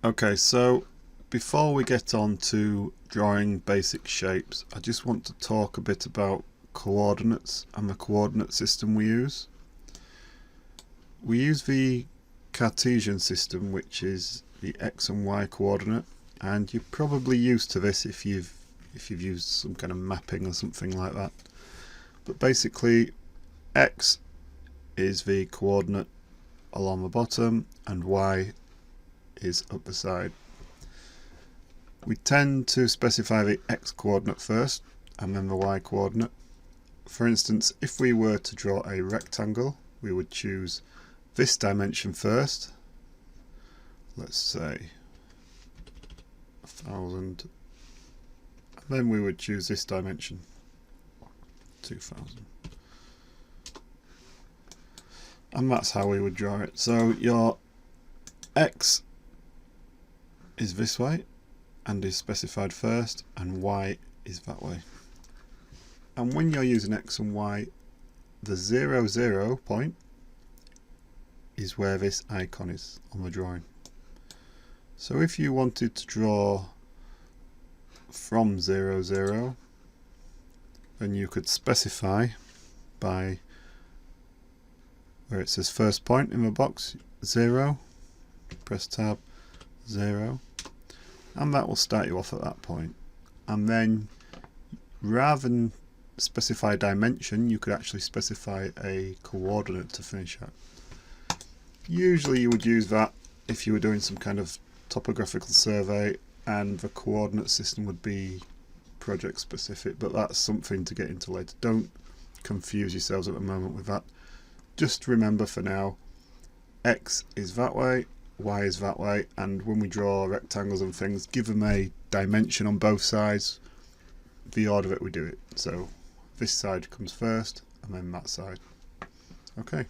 Okay, so before we get on to drawing basic shapes, I just want to talk a bit about coordinates and the coordinate system we use. We use the Cartesian system, which is the X and Y coordinate, and you're probably used to this if you've used some kind of mapping or something like that. But basically, X is the coordinate along the bottom and Y is up the side. We tend to specify the X coordinate first and then the Y coordinate. For instance, if we were to draw a rectangle, we would choose this dimension first, let's say 1000, and then we would choose this dimension, 2000. And that's how we would draw it. So your X is this way and is specified first, and Y is that way. And when you're using X and Y, the 0, 0 point is where this icon is on the drawing. So if you wanted to draw from 0, 0, then you could specify by where it says first point in the box, 0, press tab, 0, and that will start you off at that point. And then rather than specify dimension, you could actually specify a coordinate to finish at. Usually you would use that if you were doing some kind of topographical survey, and the coordinate system would be project specific, but that's something to get into later. Don't confuse yourselves at the moment with that. Just remember for now, X is that way, Y is that way, and when we draw rectangles and things, give them a dimension on both sides, the order that we do it. So this side comes first and then that side. Okay.